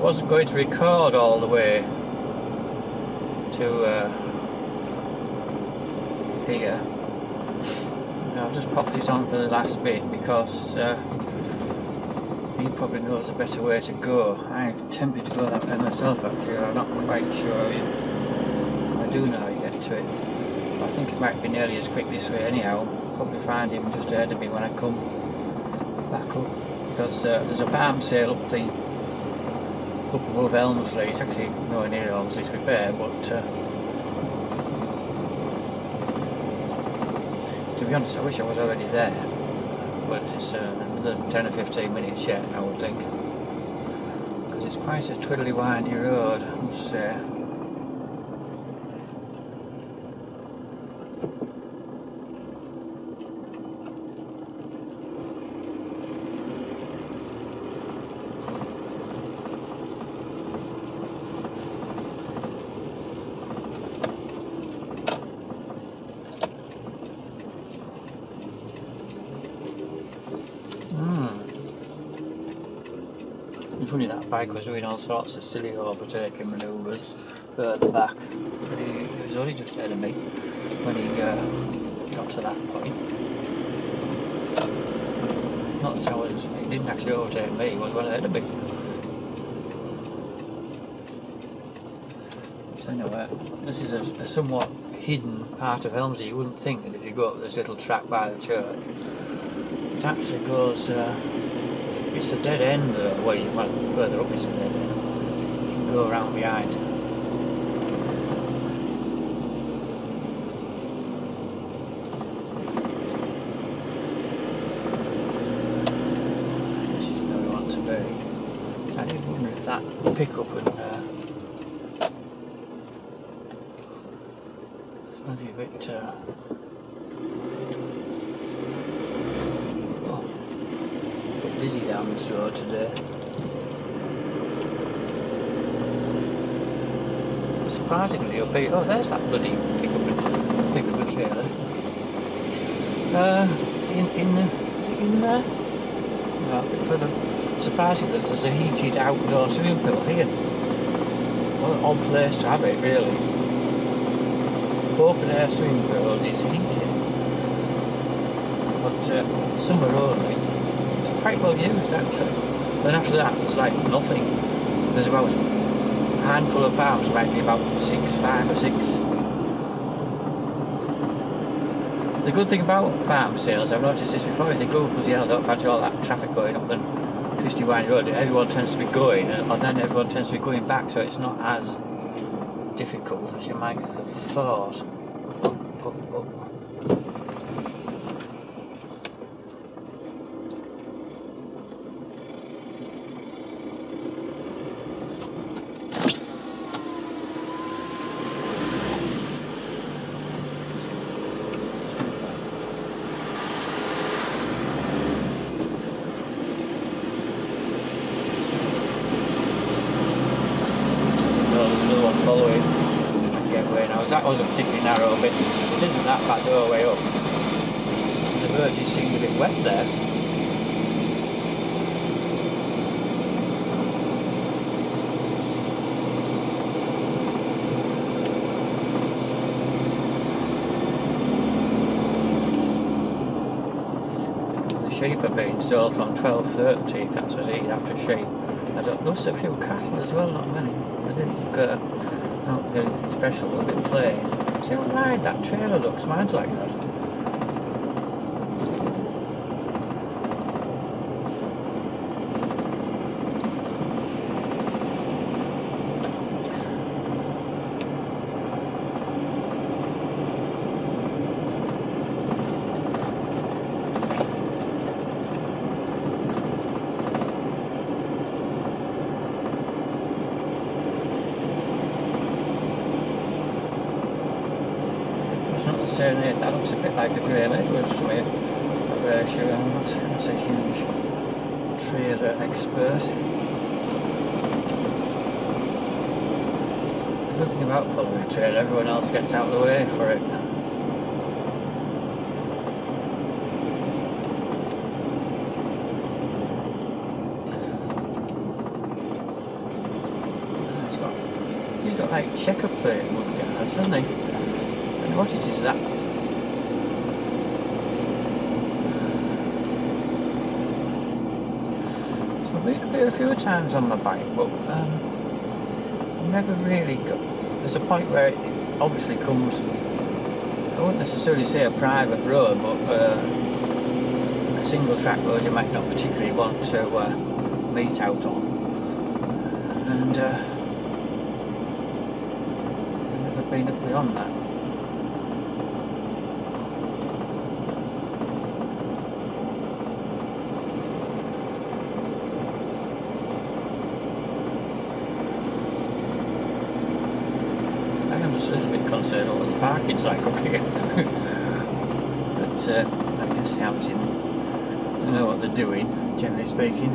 wasn't going to record all the way to here. I've just popped it on for the last bit because he probably knows a better way to go. I'm tempted to go that way myself actually, I'm not quite sure. I do know how you get to it. I think it might be nearly as quick this way anyhow. Probably find him just ahead of me when I come back up, because there's a farm sale up above Helmsley. It's actually nowhere near Helmsley to be fair, but to be honest I wish I was already there, but it's another 10 or 15 minutes yet I would think, because it's quite a twiddly windy road I must say. It's funny that bike was doing all sorts of silly overtaking manoeuvres further back, but he was only just ahead of me when he got to that point. Not that he didn't actually overtake me, he was well ahead of me. But anyway, this is a somewhat hidden part of Helmsley. You wouldn't think that if you go up this little track by the church, it actually goes. It's a dead end, well, further up it's a dead end. You can go around behind. This is where we want to be. So I did wonder if that pickup and it's going to be a bit busy down this road today. Surprisingly up here. Oh, there's that bloody pickup and trailer. Is it in there? No, a bit further. Surprisingly, there's a heated outdoor swimming pool here. What an odd place to have it, really. Open air swimming pool is heated, but summer only. Quite well used actually. Then after that it's like nothing. There's about a handful of farms, might be about 5 or 6. The good thing about farm sales, I've noticed this before, if they go bloody hell, don't fancy all that traffic going up and twisty windy road, everyone tends to be going and then everyone tends to be going back, so it's not as difficult as you might have thought. Up. Following get away now. That was a particularly narrow bit. It isn't that bad all the way up. The road just seemed a bit wet there. The sheep are being sold from 12:30. That's what's eating after sheep. I don't know, there's a few cattle as well, not many. I didn't look not very special, a bit plain. See how wide that trailer looks, mine's like that. Saying it, that looks a bit like the grey Edwards to me. Not very sure, I'm not a huge trailer expert. The good thing about following a trailer, everyone else gets out of the way for it. like checker plate mud guards, hasn't he? I don't know what it is that. So I've been up here a few times on my bike, but never really got. There's a point where it obviously comes. I wouldn't necessarily say a private road, but a single track road you might not particularly want to meet out on. And I've never been up beyond that. I am just a little bit concerned over the parking's like up here. But I guess the Hamilton know what they're doing, generally speaking.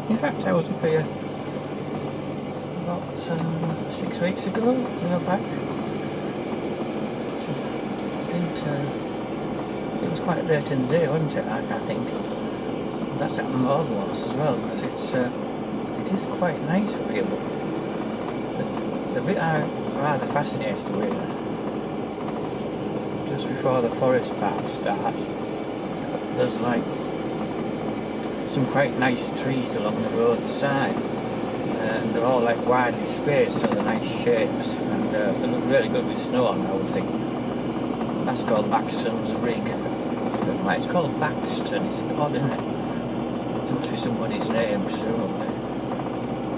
In fact, I was up here about 6 weeks ago, we were back. It was quite late in the day, wasn't it? I think that's happened more than once as well, because it is quite nice up here. But the bit I'm rather fascinated with, just before the forest part starts, there's like some quite nice trees along the roadside, and they're all like widely spaced, so they're nice shapes, and they look really good with snow on, I would think. That's called Baxton's Rig. I don't know why it's called Baxton, it's a bit odd, isn't it? It must be somebody's name, presumably.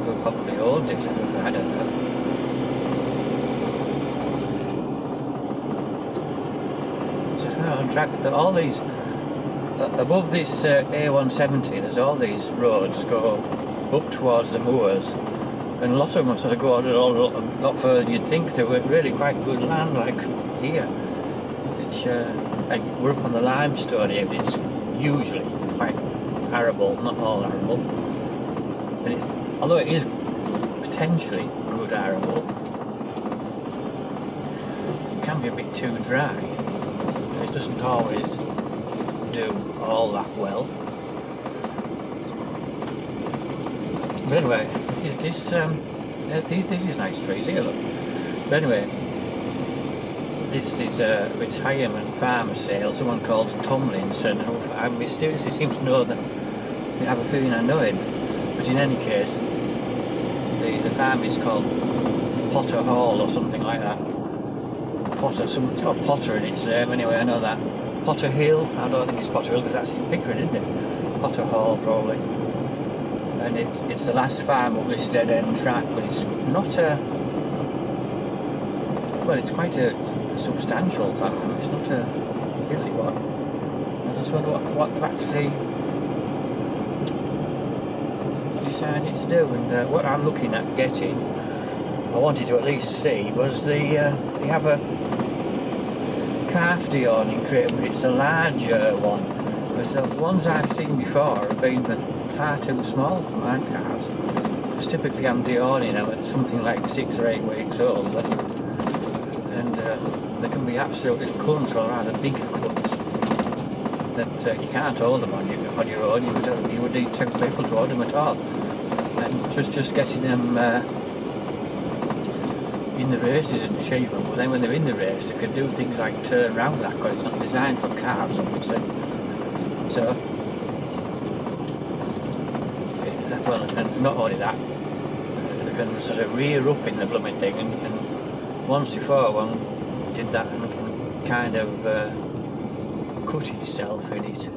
Who probably owned it, I don't know. So if we're on track, all these above this A170, there's all these roads go up towards the moors, and a lot of them sort of go on a lot further than you'd think. They were really quite good land, like here, which like we're up on the limestone here, but it's usually quite arable, not all arable, and it's, although it is potentially good arable, it can be a bit too dry. It doesn't always do all that well. But anyway, these is nice trees here, look. But anyway, this is a retirement farmer sale. Someone called Tomlinson, who I mysteriously seems to know that. I have a feeling I know him. But in any case, the farm is called Potter Hall or something like that. It's got Potter in its name anyway, I know that. Potter Hill, I don't think it's Potter Hill because that's in Pickering, isn't it? Potter Hall probably. And it's the last farm up this dead end track, but it's not a, well, it's quite a substantial farm, it's not a really one. I just wonder what they've actually decided to do, and what I'm looking at getting, I wanted to at least see, was they have a calf de-awning crate, but it's a larger one, because the ones I've seen before have been far too small for my calves, because typically I'm de-awning them at something like 6 or 8 weeks old, and they can be absolutely cunts, or rather big cunts, that you can't hold them on your own. You would need 2 people to hold them at all, and just getting them in the race is an achievement, but then when they're in the race they can do things like turn round that, because it's not designed for calves obviously. So well, and not only that, they can sort of rear up in the blooming thing, and once before one did that and kind of cut himself in it.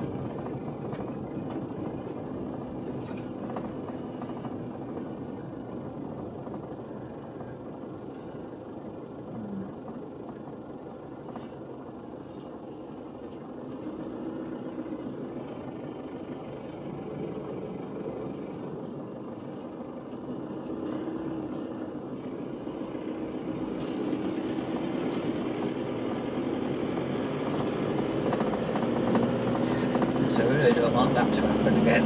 So I really don't want that to happen again.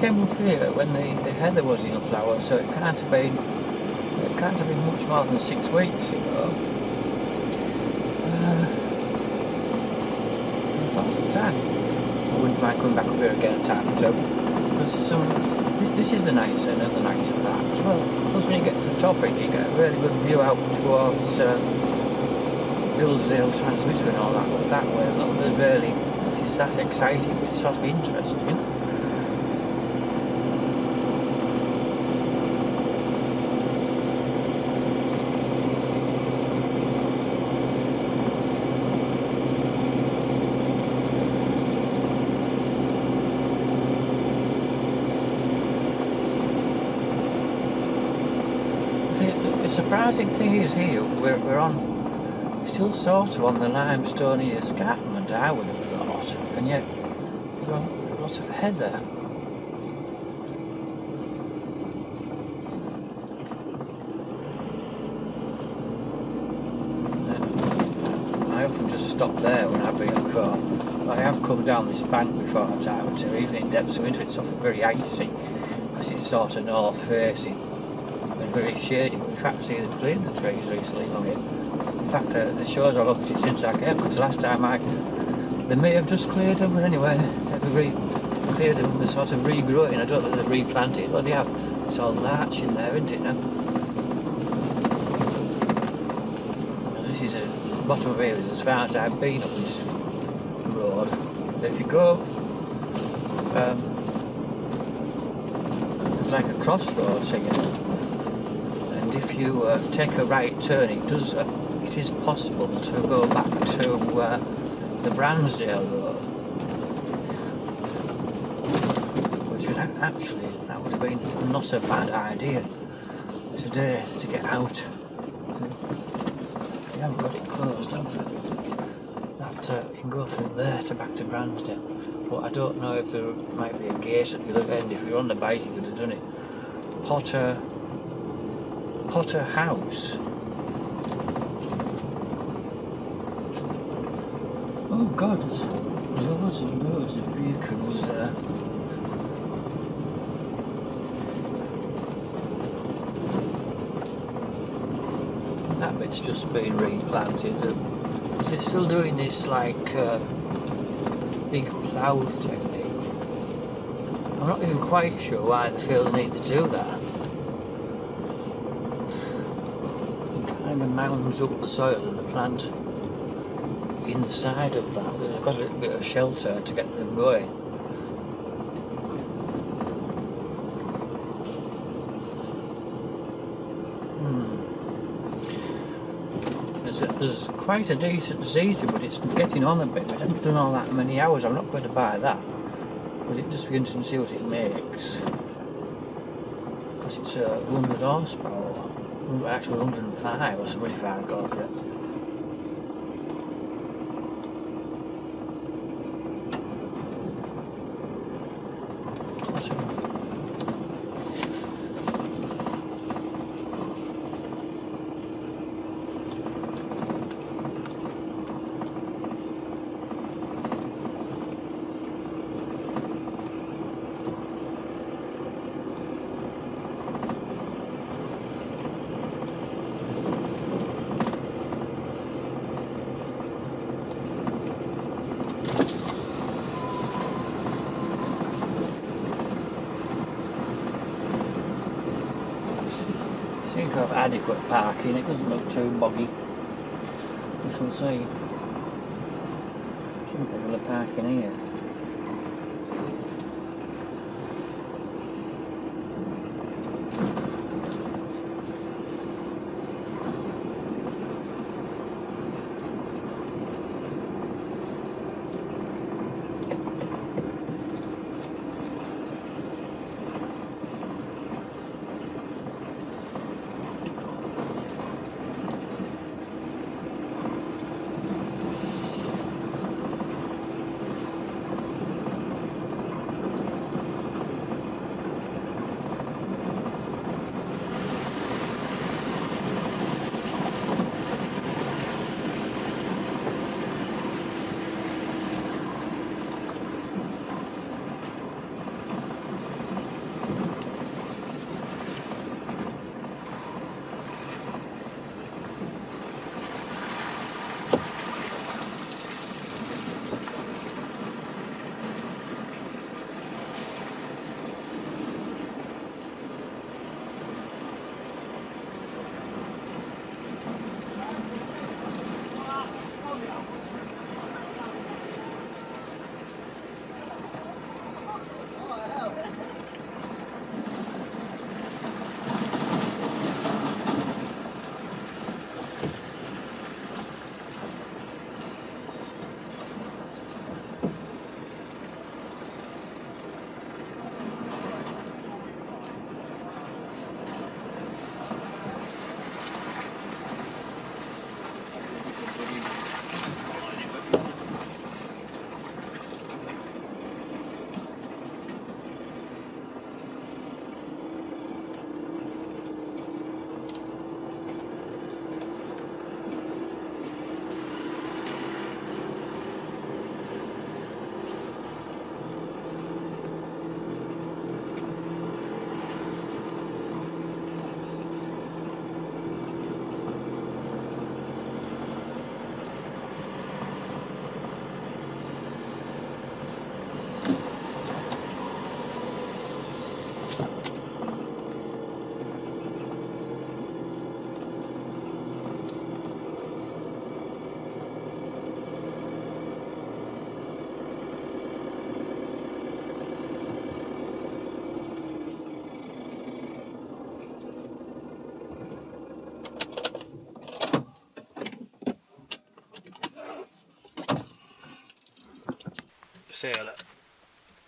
came up here when the heather was in flower, so it can't have been much more than 6 weeks ago. That's the time. I wouldn't mind coming back up here again a time or two. This is another nice part as well. Plus when you get to the top of it, you get a really good view out towards Helmsley transmitter and all that up that way. Look, it's that exciting, but it's sort of interesting. The surprising thing is here, we're still sort of on the limestone escarpment, I would have thought, and yet we're on a lot of heather. I often just stop there when I've been before. I have come down this bank before a time or two, even in depths of winter. It's often very icy because it's sort of north facing. Very shady, but in fact see they've cleared the trees recently along it. In fact the shows all opposite since I came, because last time they may have just cleared them, but anyway they've cleared them, they're sort of regrowing. I don't know if they've replanted, but they have. It's all larch in there, isn't it now? This is a bottom of here is as far as I've been up this road. If you go there's like a crossroads here. If you take a right turn, it is possible to go back to the Bransdale Road, which would actually, that would have been not a bad idea today to get out. They haven't got it closed, have they? That you can go through there to back to Bransdale, but I don't know if there might be a gate at the other end. If you were on the bike, you could have done it. Potter House. Oh God, there's loads and loads of vehicles there. That bit's just been replanted. Is it still doing this like big plough technique? I'm not even quite sure why they feel the need to do that. Kind of mounds up the soil and the plant inside of that. They've got a little bit of shelter to get them going. There's quite a decent season, but it's getting on a bit. I haven't done all that many hours. I'm not going to buy that, but it just be interesting to see what it makes, because it's 100 horsepower. Actually 105 or something if I recall correctly. Seem to have adequate parking, it doesn't look too boggy. We shall see. Shouldn't be able to park in here. for sale at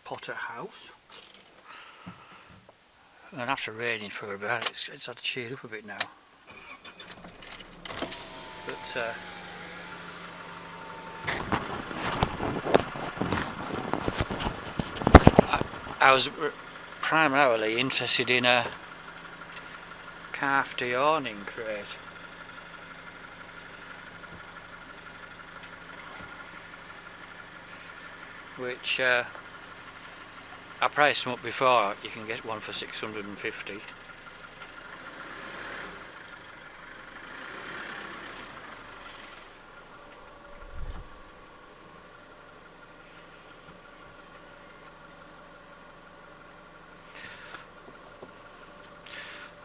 Potter House. And after raining for a bit, it's had to cheer up a bit now. But I was primarily interested in a calf awning crate. Which I priced them up before. You can get one for 650.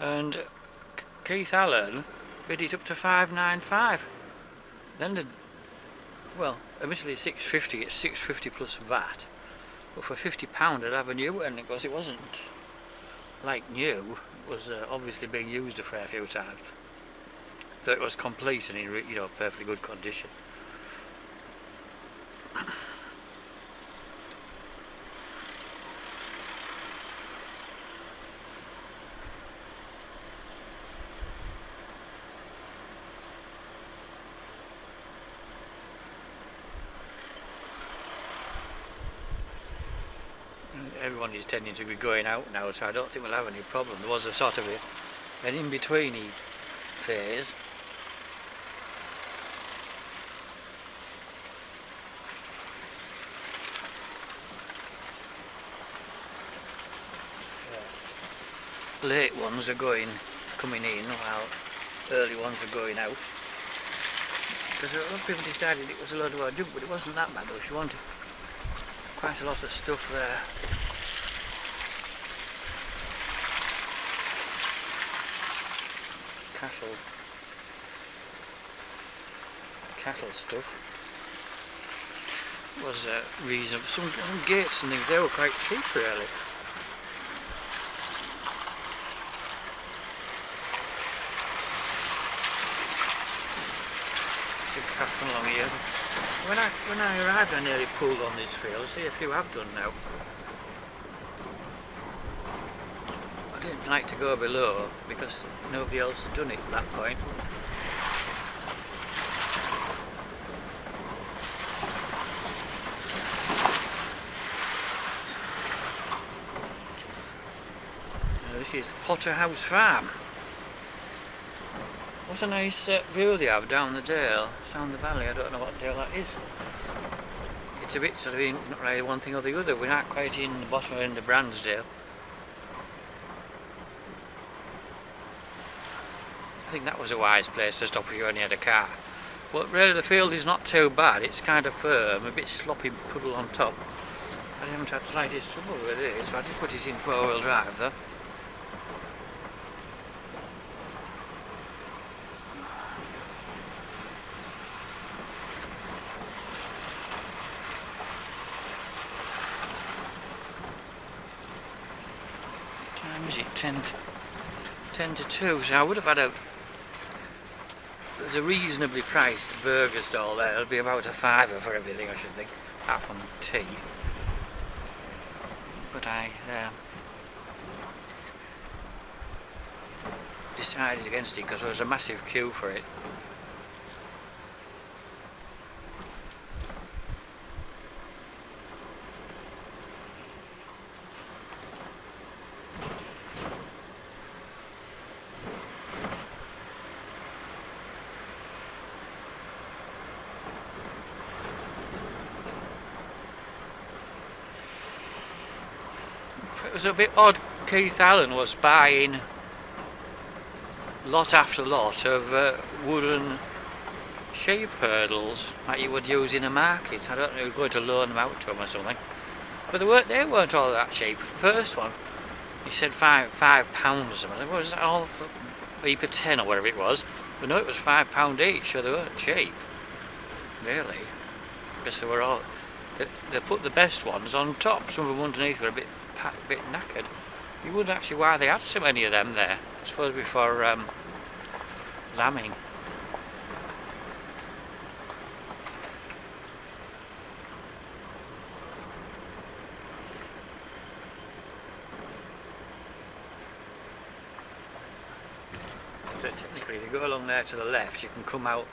And Keith Allen bid it up to 595. Then well, admittedly 650, it's 650 plus VAT. But for £50 I'd have a new one, because it wasn't like new. It was obviously being used a fair few times. So it was complete and in perfectly good condition. Everyone is tending to be going out now, so I don't think we'll have any problem. There was a sort of an in-betweeny phase. Late ones are coming in, while early ones are going out. Because a lot of people decided it was a load of odd junk, but it wasn't that bad though. If you wanted quite a lot of stuff there. Cattle stuff was reasonable. Some gates and things, they were quite cheap really. Along here. When I arrived, I nearly pulled on this field. I see a few have done now. I didn't like to go below because nobody else had done it at that point. Now, this is Potter House Farm. What a nice view they have down the dale, down the valley. I don't know what dale that is. It's a bit sort of not really one thing or the other. We're not quite in the bottom end of Bransdale. I think that was a wise place to stop if you only had a car. But really the field is not too bad. It's kind of firm, a bit sloppy puddle on top. I haven't had the slightest trouble with it, so I did put it in 4-wheel drive though. Is it 10 to 2, so I would have had there's a reasonably priced burger stall there. It'll be about a £5 for everything, I should think, apart from tea. But I decided against it because there was a massive queue for it. It was a bit odd. Keith Allen was buying lot after lot of wooden sheep hurdles like you would use in a market. I don't know, you're going to loan them out to him or something. But they weren't all that cheap. The first one, he said £5 or something. What was that, all for per 10 or whatever it was? But no, it was £5 each, so they weren't cheap. Really. Because they were all... They put the best ones on top. Some of them underneath were a bit knackered. You wouldn't actually why they had so many of them there. It's supposed to be for lambing. that technically if you go along there to the left you can come out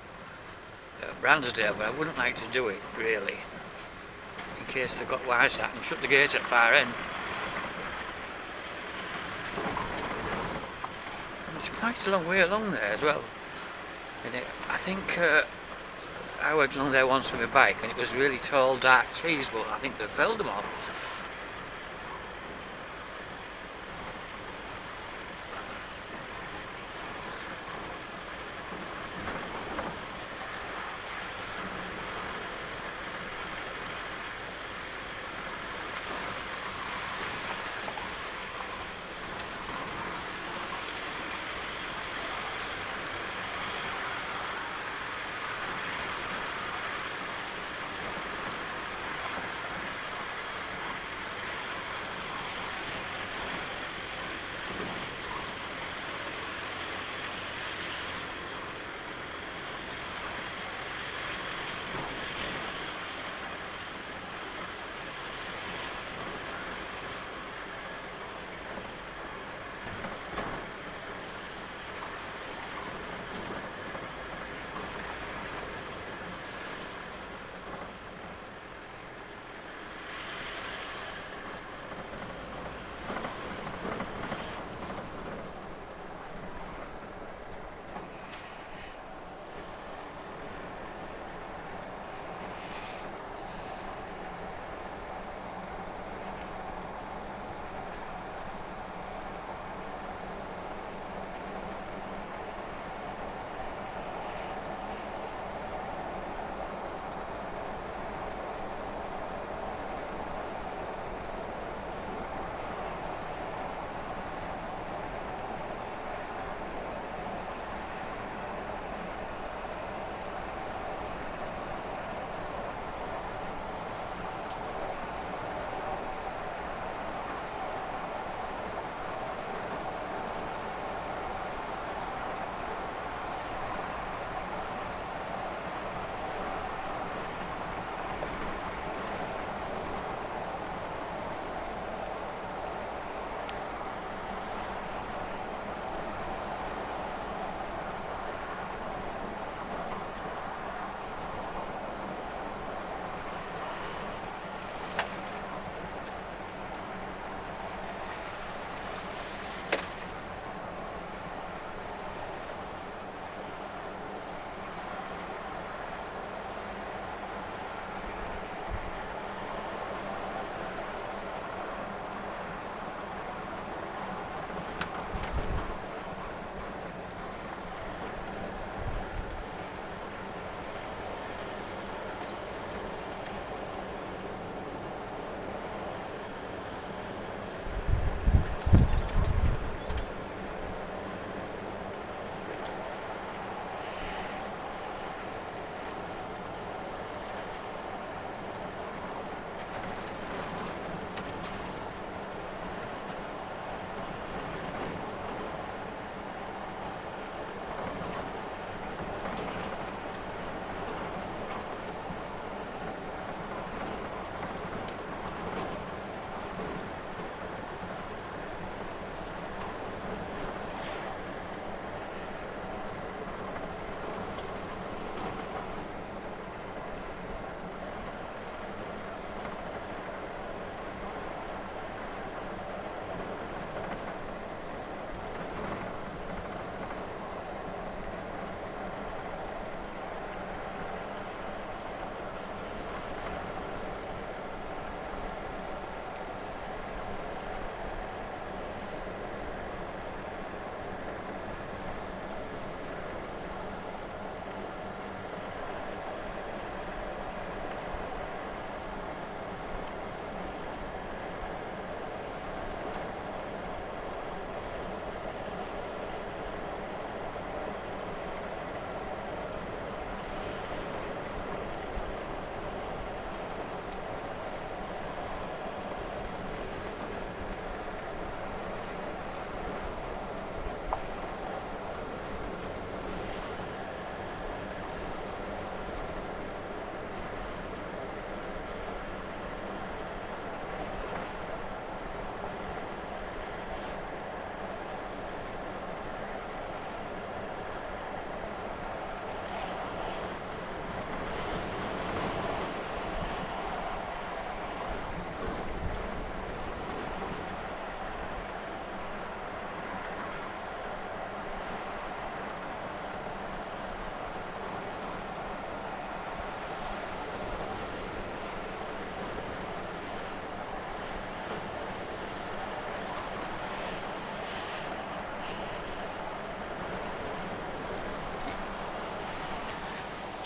at Bransdale, but I wouldn't like to do it really, in case they've got wise that and shut the gate at far end. And it's quite a long way along there as well. And I think I went along there once with my bike and it was really tall dark trees, but I think they've felled them all.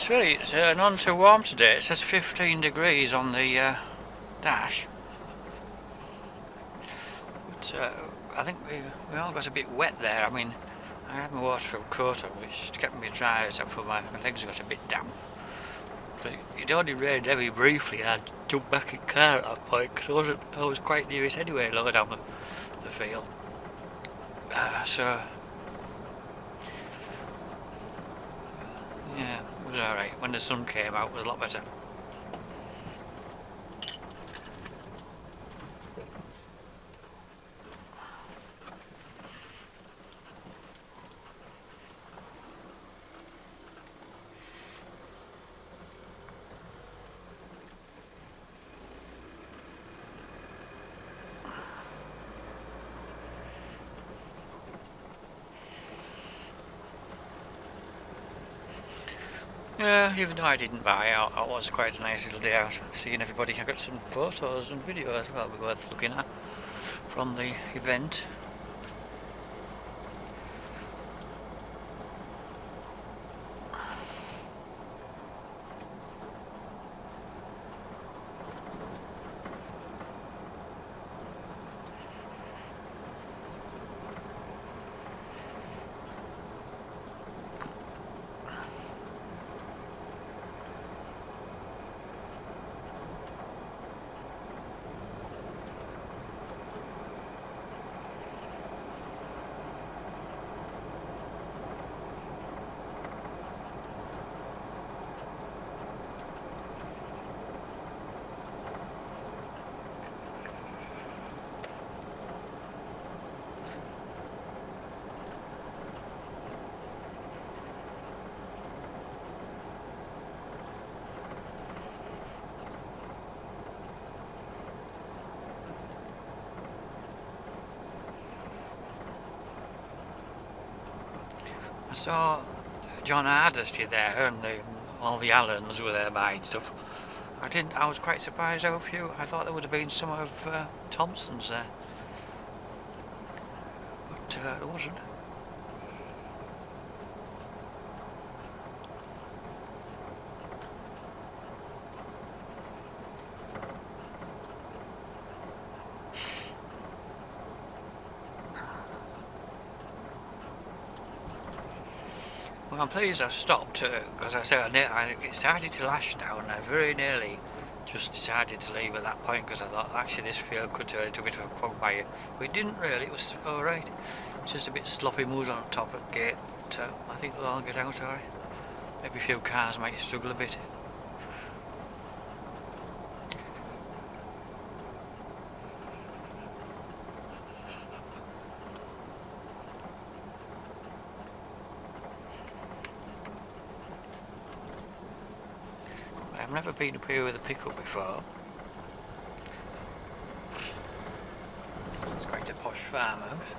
It's really none too warm today. It says 15 degrees on the dash. But I think we all got a bit wet there. I mean, I had my waterproof coat on, which kept me dry, so my legs got a bit damp. But it only rained very briefly. I jumped back in car at that point because I was quite near it anyway, lower down the field. So yeah, it was alright. When the sun came out, it was a lot better. Yeah, even though I didn't buy out, it was quite a nice little day out. Seeing everybody, I got some photos and video as well, worth looking at from the event. I saw John Hardesty there, and all the Allens were there buying stuff. I was quite surprised how few. I thought there would have been some of Thompson's there, but there wasn't. Well, I'm pleased I stopped because I said it started to lash down. I very nearly just decided to leave at that point because I thought actually this field could turn into a bit of a quagmire, but it didn't really. It was alright. It's just a bit sloppy mud on top at the gate, but I think we'll all get out alright. Maybe a few cars might struggle a bit. I've never been up here with a pickup before. It's quite a posh farmhouse.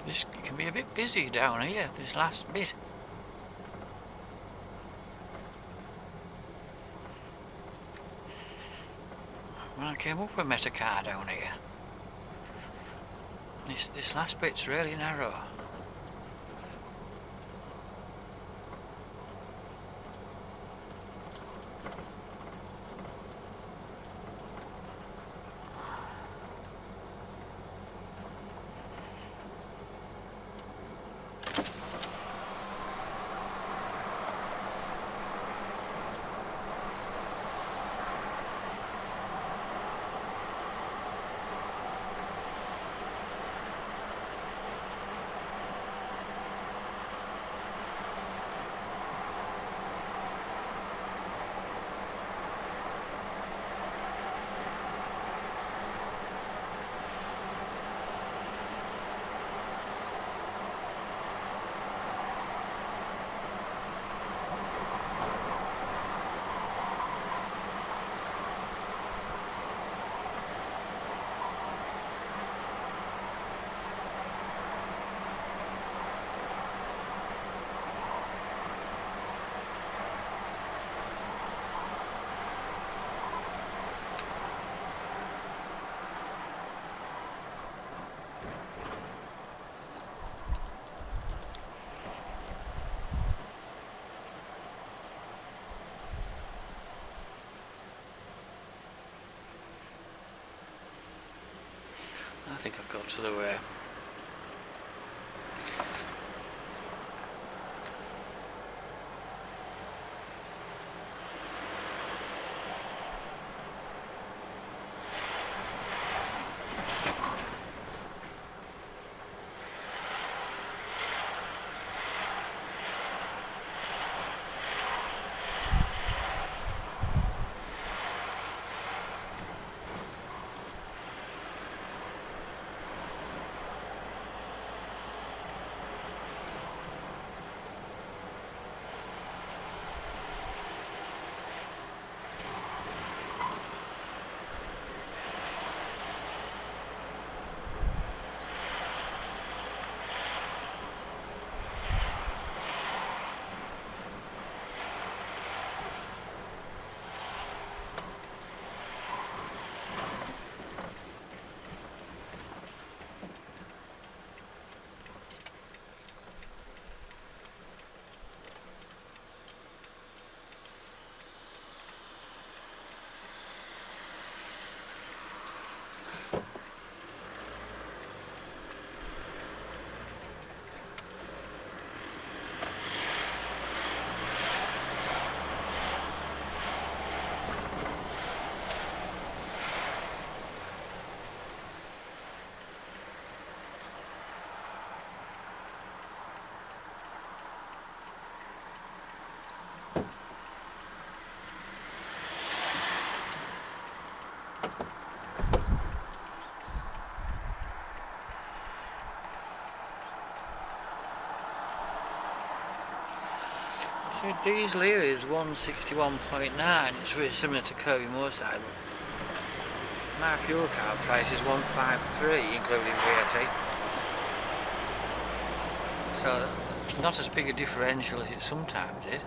It can be a bit busy down here, this last bit. When I came up, I met a car down here. This last bit's really narrow. I think I've got to the way. So diesel here is 161.9, it's really similar to Kirby Moorside. My fuel card price is 153 including VAT. So not as big a differential as it sometimes is.